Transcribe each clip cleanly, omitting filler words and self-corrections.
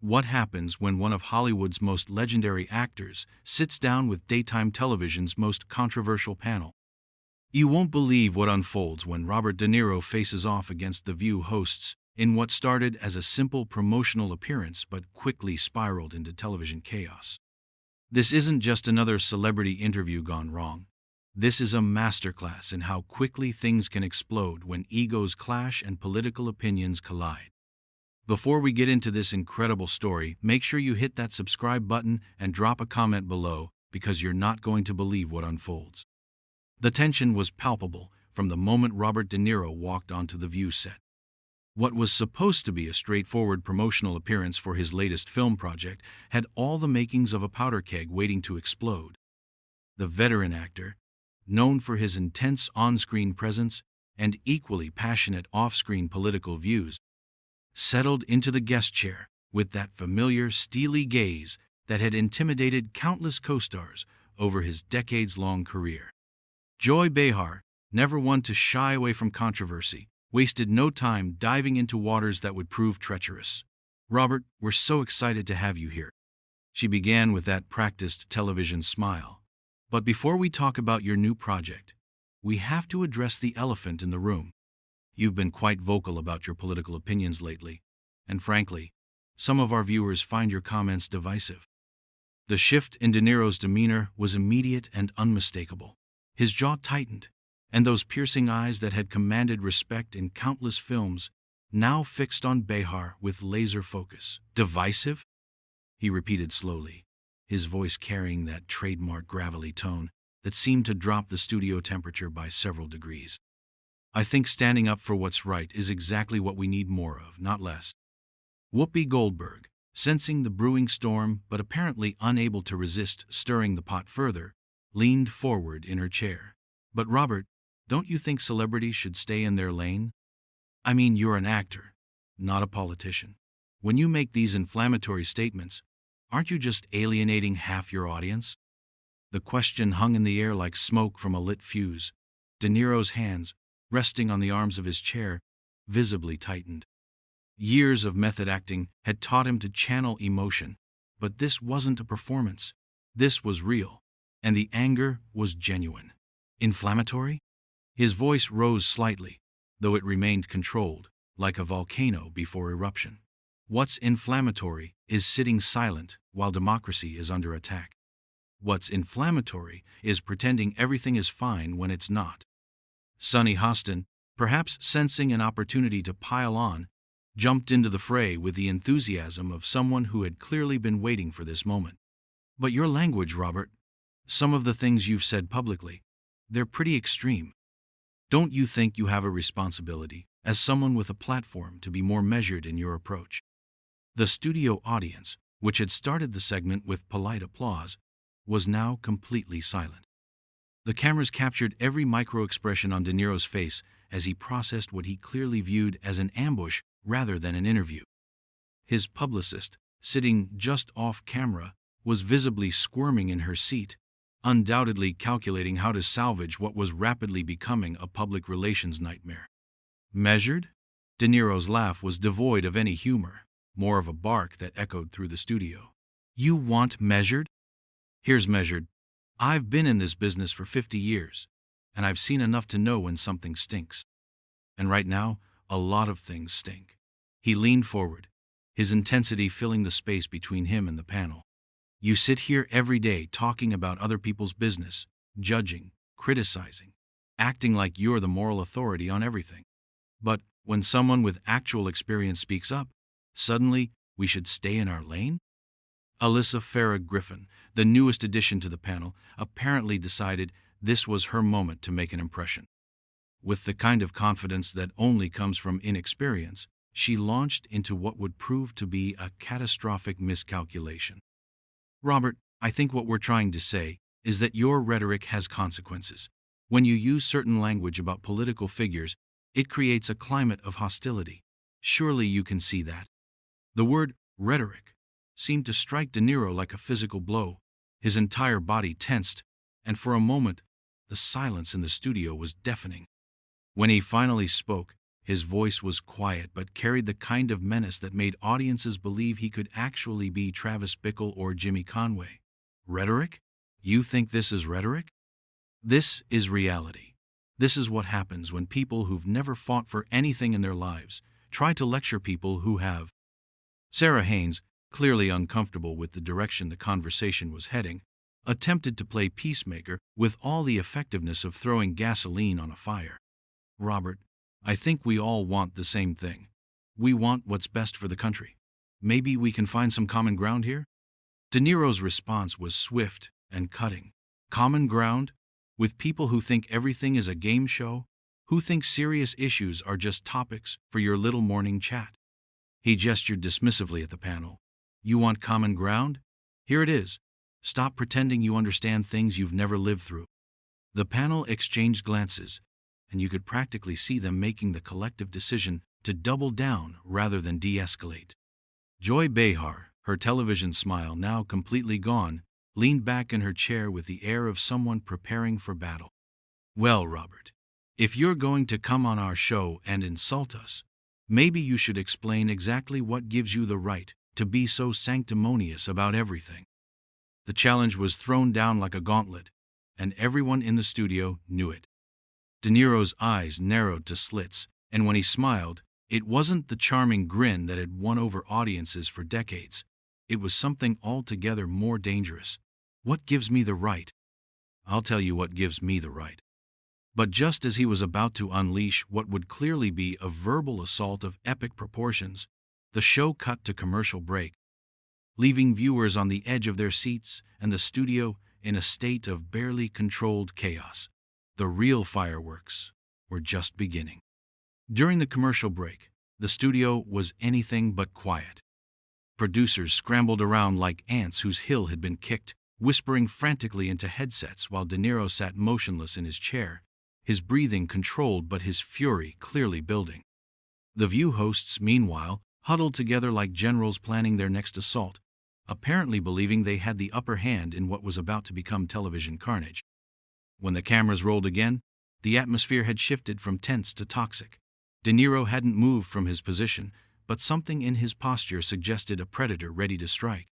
What happens when one of Hollywood's most legendary actors sits down with daytime television's most controversial panel? You won't believe what unfolds when Robert De Niro faces off against The View hosts in what started as a simple promotional appearance but quickly spiraled into television chaos. This isn't just another celebrity interview gone wrong. This is a masterclass in how quickly things can explode when egos clash and political opinions collide. Before we get into this incredible story, make sure you hit that subscribe button and drop a comment below because you're not going to believe what unfolds. The tension was palpable from the moment Robert De Niro walked onto the View set. What was supposed to be a straightforward promotional appearance for his latest film project had all the makings of a powder keg waiting to explode. The veteran actor, known for his intense on-screen presence and equally passionate off-screen political views, settled into the guest chair with that familiar steely gaze that had intimidated countless co-stars over his decades-long career. Joy Behar, never one to shy away from controversy, wasted no time diving into waters that would prove treacherous. "Robert, we're so excited to have you here." She began with that practiced television smile. "But before we talk about your new project, we have to address the elephant in the room. You've been quite vocal about your political opinions lately, and frankly, some of our viewers find your comments divisive." The shift in De Niro's demeanor was immediate and unmistakable. His jaw tightened, and those piercing eyes that had commanded respect in countless films now fixed on Behar with laser focus. "Divisive?" he repeated slowly, his voice carrying that trademark gravelly tone that seemed to drop the studio temperature by several degrees. "I think standing up for what's right is exactly what we need more of, not less." Whoopi Goldberg, sensing the brewing storm but apparently unable to resist stirring the pot further, leaned forward in her chair. "But Robert, don't you think celebrities should stay in their lane? I mean, you're an actor, not a politician. When you make these inflammatory statements, aren't you just alienating half your audience?" The question hung in the air like smoke from a lit fuse. De Niro's hands, resting on the arms of his chair, visibly tightened. Years of method acting had taught him to channel emotion, but this wasn't a performance. This was real, and the anger was genuine. "Inflammatory?" His voice rose slightly, though it remained controlled, like a volcano before eruption. "What's inflammatory is sitting silent while democracy is under attack. What's inflammatory is pretending everything is fine when it's not." Sonny Hostin, perhaps sensing an opportunity to pile on, jumped into the fray with the enthusiasm of someone who had clearly been waiting for this moment. "But your language, Robert, some of the things you've said publicly, they're pretty extreme. Don't you think you have a responsibility, as someone with a platform, to be more measured in your approach?" The studio audience, which had started the segment with polite applause, was now completely silent. The cameras captured every micro-expression on De Niro's face as he processed what he clearly viewed as an ambush rather than an interview. His publicist, sitting just off camera, was visibly squirming in her seat, undoubtedly calculating how to salvage what was rapidly becoming a public relations nightmare. "Measured?" De Niro's laugh was devoid of any humor, more of a bark that echoed through the studio. "You want measured? Here's measured. I've been in this business for 50 years, and I've seen enough to know when something stinks. And right now, a lot of things stink." He leaned forward, his intensity filling the space between him and the panel. "You sit here every day talking about other people's business, judging, criticizing, acting like you're the moral authority on everything. But when someone with actual experience speaks up, suddenly we should stay in our lane?" Alyssa Farah Griffin, the newest addition to the panel, apparently decided this was her moment to make an impression. With the kind of confidence that only comes from inexperience, she launched into what would prove to be a catastrophic miscalculation. "Robert, I think what we're trying to say is that your rhetoric has consequences. When you use certain language about political figures, it creates a climate of hostility. Surely you can see that." The word rhetoric seemed to strike De Niro like a physical blow. His entire body tensed, and for a moment, the silence in the studio was deafening. When he finally spoke, His voice was quiet but carried the kind of menace that made audiences believe he could actually be Travis Bickle or Jimmy Conway. Rhetoric? You think this is rhetoric? This is reality. This is what happens when people who've never fought for anything in their lives try to lecture people who have. Sarah Haynes, clearly uncomfortable with the direction the conversation was heading, attempted to play peacemaker with all the effectiveness of throwing gasoline on a fire. Robert, I think we all want the same thing. We want what's best for the country. Maybe we can find some common ground here? De Niro's response was swift and cutting. Common ground? With people who think everything is a game show? Who think serious issues are just topics for your little morning chat? He gestured dismissively at the panel. You want common ground? Here it is. Stop pretending you understand things you've never lived through. The panel exchanged glances, and you could practically see them making the collective decision to double down rather than de-escalate. Joy Behar, her television smile now completely gone, leaned back in her chair with the air of someone preparing for battle. Well, Robert, if you're going to come on our show and insult us, maybe you should explain exactly what gives you the right to be so sanctimonious about everything. The challenge was thrown down like a gauntlet, and everyone in the studio knew it. De Niro's eyes narrowed to slits, and when he smiled, it wasn't the charming grin that had won over audiences for decades. It was something altogether more dangerous. What gives me the right? I'll tell you what gives me the right. But just as he was about to unleash what would clearly be a verbal assault of epic proportions, the show cut to commercial break, leaving viewers on the edge of their seats and the studio in a state of barely controlled chaos. The real fireworks were just beginning. During the commercial break, the studio was anything but quiet. Producers scrambled around like ants whose hill had been kicked, whispering frantically into headsets while De Niro sat motionless in his chair, his breathing controlled but his fury clearly building. The View hosts, meanwhile, huddled together like generals planning their next assault, apparently believing they had the upper hand in what was about to become television carnage. When the cameras rolled again, the atmosphere had shifted from tense to toxic. De Niro hadn't moved from his position, but something in his posture suggested a predator ready to strike.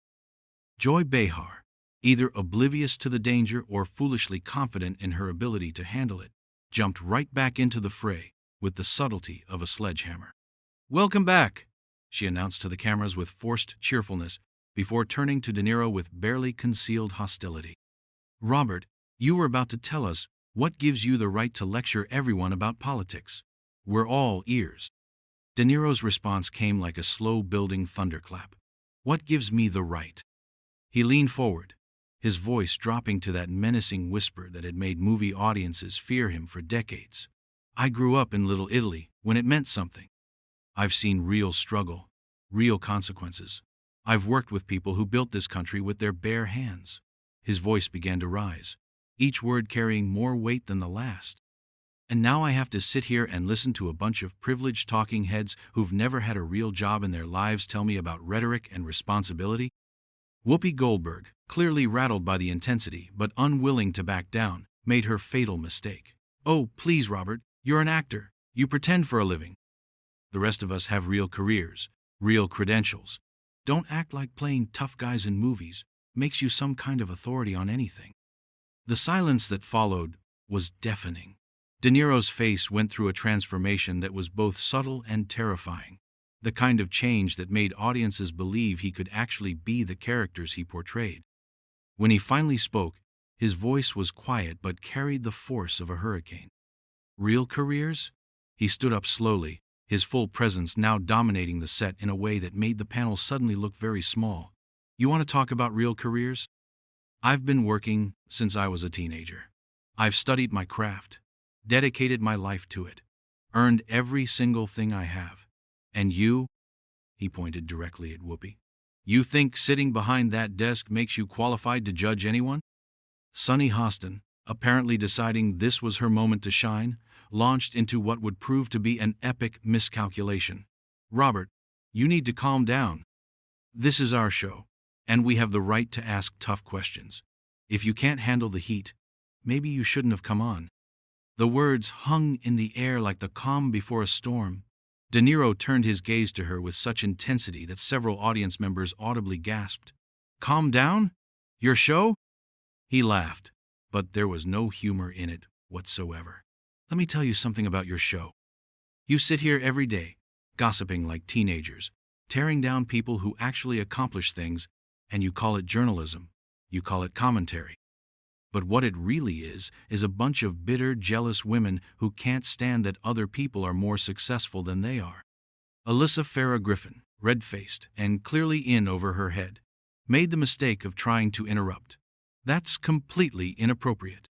Joy Behar, either oblivious to the danger or foolishly confident in her ability to handle it, jumped right back into the fray with the subtlety of a sledgehammer. "Welcome back," she announced to the cameras with forced cheerfulness before turning to De Niro with barely concealed hostility. "Robert, you were about to tell us what gives you the right to lecture everyone about politics. We're all ears." De Niro's response came like a slow-building thunderclap. "What gives me the right?" He leaned forward, his voice dropping to that menacing whisper that had made movie audiences fear him for decades. "I grew up in Little Italy when it meant something. I've seen real struggle, real consequences. I've worked with people who built this country with their bare hands." His voice began to rise, each word carrying more weight than the last. "And now I have to sit here and listen to a bunch of privileged talking heads who've never had a real job in their lives tell me about rhetoric and responsibility?" Whoopi Goldberg, clearly rattled by the intensity but unwilling to back down, made her fatal mistake. "Oh, please, Robert, you're an actor. You pretend for a living. The rest of us have real careers, real credentials. Don't act like playing tough guys in movies makes you some kind of authority on anything." The silence that followed was deafening. De Niro's face went through a transformation that was both subtle and terrifying, the kind of change that made audiences believe he could actually be the characters he portrayed. When he finally spoke, his voice was quiet but carried the force of a hurricane. "Real careers?" He stood up slowly, his full presence now dominating the set in a way that made the panel suddenly look very small. "You want to talk about real careers? I've been working since I was a teenager. I've studied my craft, dedicated my life to it, earned every single thing I have. And you," he pointed directly at Whoopi, "you think sitting behind that desk makes you qualified to judge anyone?" Sunny Hostin, apparently deciding this was her moment to shine, launched into what would prove to be an epic miscalculation. "Robert, you need to calm down. This is our show, and we have the right to ask tough questions. If you can't handle the heat, maybe you shouldn't have come on." The words hung in the air like the calm before a storm. De Niro turned his gaze to her with such intensity that several audience members audibly gasped. "Calm down? Your show?" He laughed, but there was no humor in it whatsoever. "Let me tell you something about your show. You sit here every day, gossiping like teenagers, tearing down people who actually accomplish things, and you call it journalism. You call it commentary. But what it really is a bunch of bitter, jealous women who can't stand that other people are more successful than they are." Alyssa Farah Griffin, red-faced and clearly in over her head, made the mistake of trying to interrupt. "That's completely inappropriate."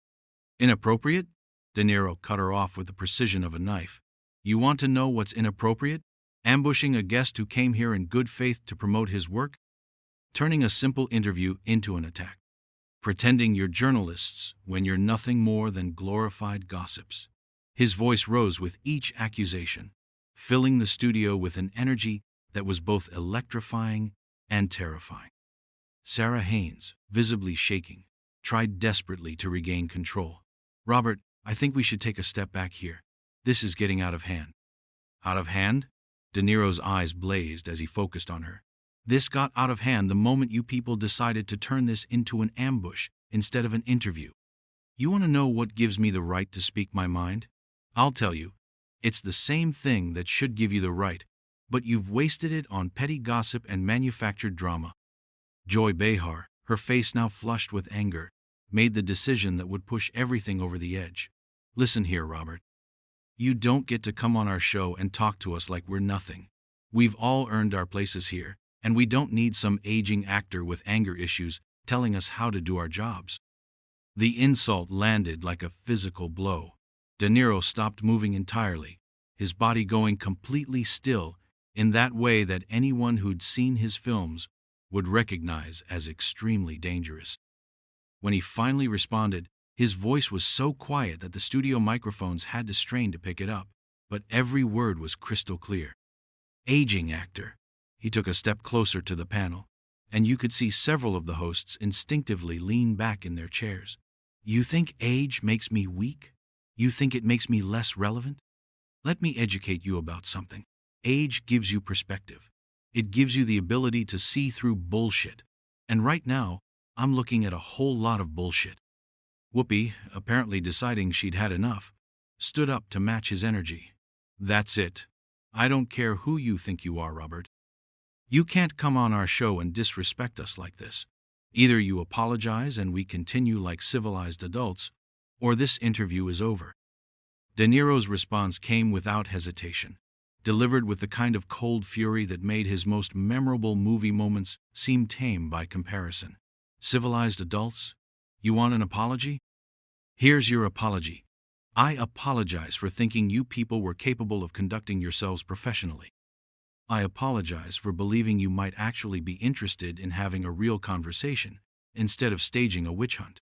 "Inappropriate?" De Niro cut her off with the precision of a knife. "You want to know what's inappropriate? Ambushing a guest who came here in good faith to promote his work? Turning a simple interview into an attack? Pretending you're journalists when you're nothing more than glorified gossips?" His voice rose with each accusation, filling the studio with an energy that was both electrifying and terrifying. Sarah Haynes, visibly shaking, tried desperately to regain control. "Robert, I think we should take a step back here. This is getting out of hand." "Out of hand?" De Niro's eyes blazed as he focused on her. "This got out of hand the moment you people decided to turn this into an ambush instead of an interview. You want to know what gives me the right to speak my mind? I'll tell you. It's the same thing that should give you the right, but you've wasted it on petty gossip and manufactured drama." Joy Behar, her face now flushed with anger, made the decision that would push everything over the edge. "Listen here, Robert. You don't get to come on our show and talk to us like we're nothing. We've all earned our places here, and we don't need some aging actor with anger issues telling us how to do our jobs." The insult landed like a physical blow. De Niro stopped moving entirely, his body going completely still in that way that anyone who'd seen his films would recognize as extremely dangerous. When he finally responded, his voice was so quiet that the studio microphones had to strain to pick it up, but every word was crystal clear. "Aging actor." He took a step closer to the panel, and you could see several of the hosts instinctively lean back in their chairs. "You think age makes me weak? You think it makes me less relevant? Let me educate you about something. Age gives you perspective. It gives you the ability to see through bullshit. And right now, I'm looking at a whole lot of bullshit." Whoopi, apparently deciding she'd had enough, stood up to match his energy. "That's it. I don't care who you think you are, Robert. You can't come on our show and disrespect us like this. Either you apologize and we continue like civilized adults, or this interview is over." De Niro's response came without hesitation, delivered with the kind of cold fury that made his most memorable movie moments seem tame by comparison. "Civilized adults? You want an apology? Here's your apology. I apologize for thinking you people were capable of conducting yourselves professionally. I apologize for believing you might actually be interested in having a real conversation instead of staging a witch hunt."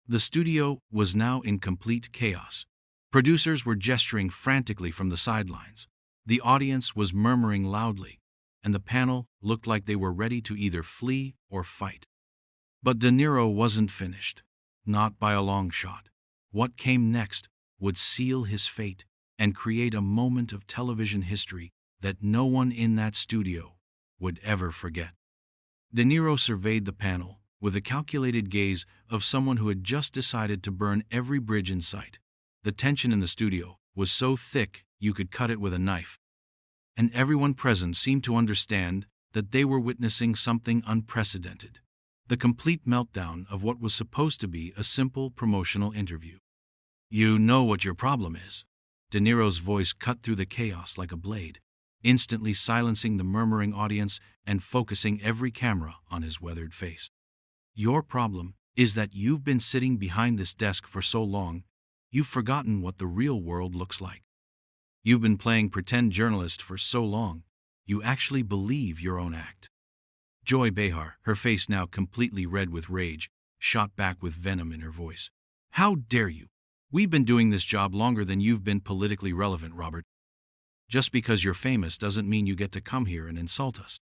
The studio was now in complete chaos. Producers were gesturing frantically from the sidelines. The audience was murmuring loudly, and the panel looked like they were ready to either flee or fight. But De Niro wasn't finished. Not by a long shot. What came next would seal his fate and create a moment of television history that no one in that studio would ever forget. De Niro surveyed the panel with a calculated gaze of someone who had just decided to burn every bridge in sight. The tension in the studio was so thick you could cut it with a knife. And everyone present seemed to understand that they were witnessing something unprecedented. The complete meltdown of what was supposed to be a simple promotional interview. "You know what your problem is." De Niro's voice cut through the chaos like a blade, instantly silencing the murmuring audience and focusing every camera on his weathered face. "Your problem is that you've been sitting behind this desk for so long, you've forgotten what the real world looks like. You've been playing pretend journalist for so long, you actually believe your own act." Joy Behar, her face now completely red with rage, shot back with venom in her voice. "How dare you? We've been doing this job longer than you've been politically relevant, Robert. Just because you're famous doesn't mean you get to come here and insult us."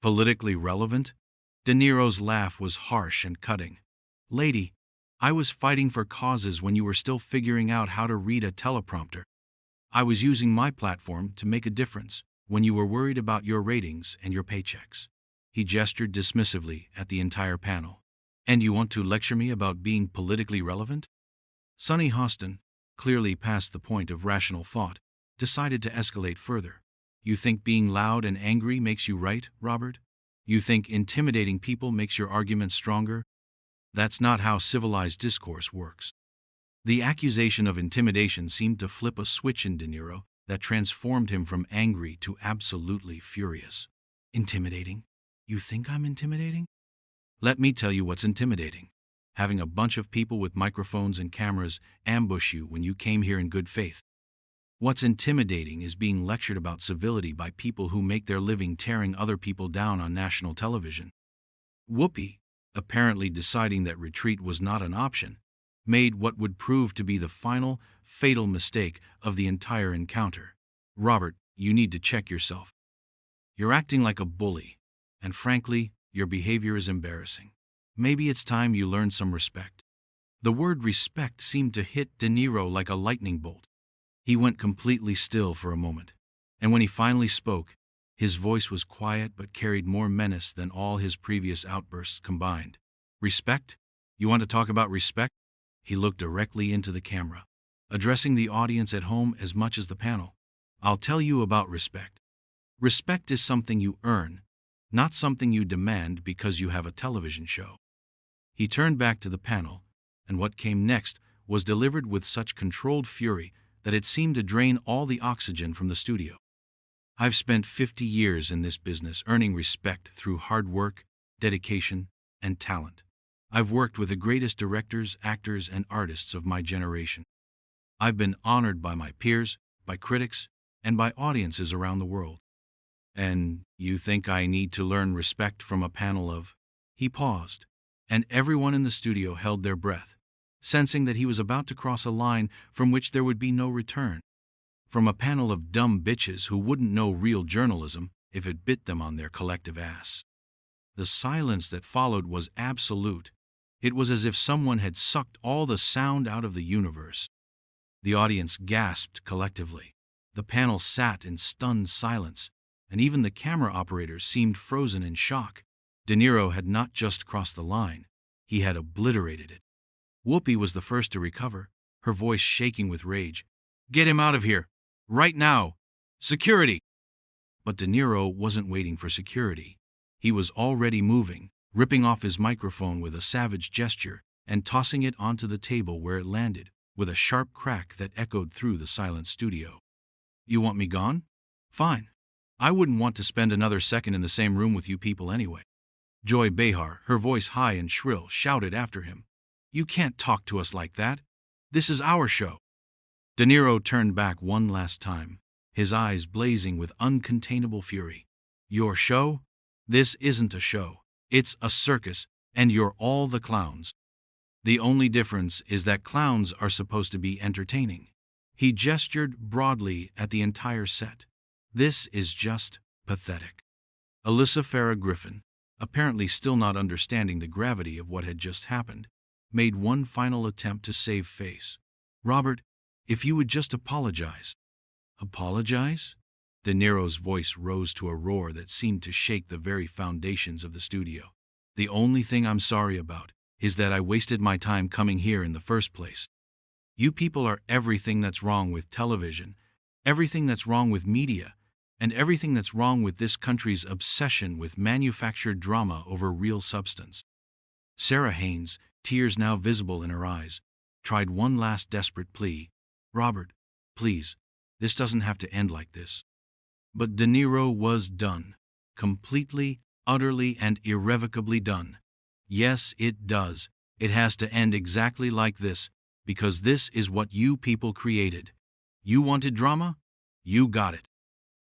"Politically relevant?" De Niro's laugh was harsh and cutting. "Lady, I was fighting for causes when you were still figuring out how to read a teleprompter. I was using my platform to make a difference when you were worried about your ratings and your paychecks." He gestured dismissively at the entire panel. "And you want to lecture me about being politically relevant?" Sonny Hostin, clearly past the point of rational thought, decided to escalate further. "You think being loud and angry makes you right, Robert? You think intimidating people makes your argument stronger? That's not how civilized discourse works." The accusation of intimidation seemed to flip a switch in De Niro that transformed him from angry to absolutely furious. "Intimidating? You think I'm intimidating? Let me tell you what's intimidating. Having a bunch of people with microphones and cameras ambush you when you came here in good faith. What's intimidating is being lectured about civility by people who make their living tearing other people down on national television." Whoopi, apparently deciding that retreat was not an option, made what would prove to be the final, fatal mistake of the entire encounter. "Robert, you need to check yourself. You're acting like a bully, and frankly, your behavior is embarrassing. Maybe it's time you learned some respect." The word respect seemed to hit De Niro like a lightning bolt. He went completely still for a moment, and when he finally spoke, his voice was quiet but carried more menace than all his previous outbursts combined. "Respect? You want to talk about respect?" He looked directly into the camera, addressing the audience at home as much as the panel. "I'll tell you about respect. Respect is something you earn, not something you demand because you have a television show." He turned back to the panel, and what came next was delivered with such controlled fury that it seemed to drain all the oxygen from the studio. "I've spent 50 years in this business earning respect through hard work, dedication, and talent. I've worked with the greatest directors, actors, and artists of my generation. I've been honored by my peers, by critics, and by audiences around the world. And you think I need to learn respect from a panel of—" He paused, and everyone in the studio held their breath, sensing that he was about to cross a line from which there would be no return. From a panel of dumb bitches who wouldn't know real journalism if it bit them on their collective ass. The silence that followed was absolute. It was as if someone had sucked all the sound out of the universe. The audience gasped collectively. The panel sat in stunned silence, and even the camera operators seemed frozen in shock. De Niro had not just crossed the line, he had obliterated it. Whoopi was the first to recover, her voice shaking with rage. "Get him out of here! Right now! Security!" But De Niro wasn't waiting for security. He was already moving, ripping off his microphone with a savage gesture and tossing it onto the table where it landed, with a sharp crack that echoed through the silent studio. "You want me gone? Fine. I wouldn't want to spend another second in the same room with you people anyway." Joy Behar, her voice high and shrill, shouted after him. "You can't talk to us like that. This is our show." De Niro turned back one last time, his eyes blazing with uncontainable fury. "Your show? This isn't a show. It's a circus, and you're all the clowns. The only difference is that clowns are supposed to be entertaining." He gestured broadly at the entire set. "This is just pathetic." Alyssa Farah Griffin, apparently still not understanding the gravity of what had just happened, made one final attempt to save face. "Robert, if you would just apologize." "Apologize?" De Niro's voice rose to a roar that seemed to shake the very foundations of the studio. "The only thing I'm sorry about is that I wasted my time coming here in the first place. You people are everything that's wrong with television, everything that's wrong with media, and everything that's wrong with this country's obsession with manufactured drama over real substance." Sarah Haynes, tears now visible in her eyes, tried one last desperate plea. "Robert, please, this doesn't have to end like this." But De Niro was done. Completely, utterly, and irrevocably done. "Yes, it does. It has to end exactly like this, because this is what you people created. You wanted drama? You got it.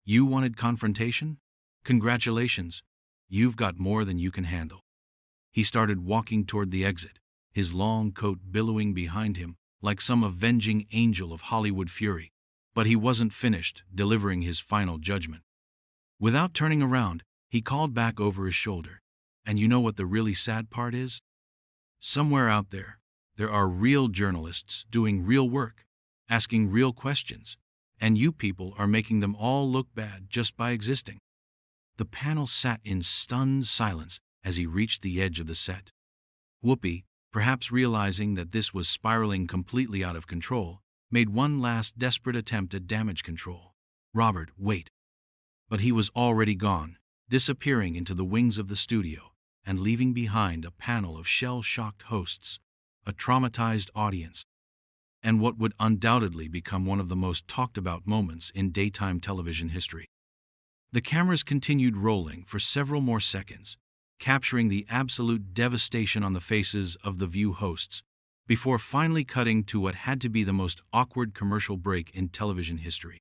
You wanted confrontation? Congratulations. You've got more than you can handle." He started walking toward the exit, his long coat billowing behind him like some avenging angel of Hollywood fury. But he wasn't finished delivering his final judgment. Without turning around, he called back over his shoulder. "And you know what the really sad part is? Somewhere out there, There are real journalists doing real work, asking real questions, and you people are making them all look bad just by existing. The panel sat in stunned silence as he reached the edge of the set. Whoopi, perhaps realizing that this was spiraling completely out of control, made one last desperate attempt at damage control. "Robert, wait." But he was already gone, disappearing into the wings of the studio, and leaving behind a panel of shell-shocked hosts, a traumatized audience, and what would undoubtedly become one of the most talked-about moments in daytime television history. The cameras continued rolling for several more seconds, capturing the absolute devastation on the faces of the View hosts, before finally cutting to what had to be the most awkward commercial break in television history.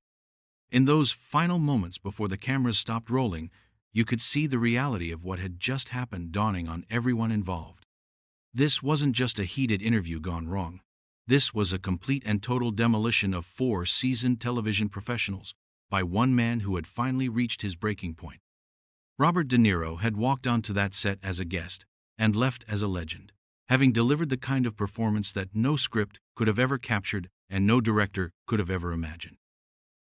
In those final moments before the cameras stopped rolling, you could see the reality of what had just happened dawning on everyone involved. This wasn't just a heated interview gone wrong. This was a complete and total demolition of 4 seasoned television professionals by one man who had finally reached his breaking point. Robert De Niro had walked onto that set as a guest and left as a legend, having delivered the kind of performance that no script could have ever captured and no director could have ever imagined.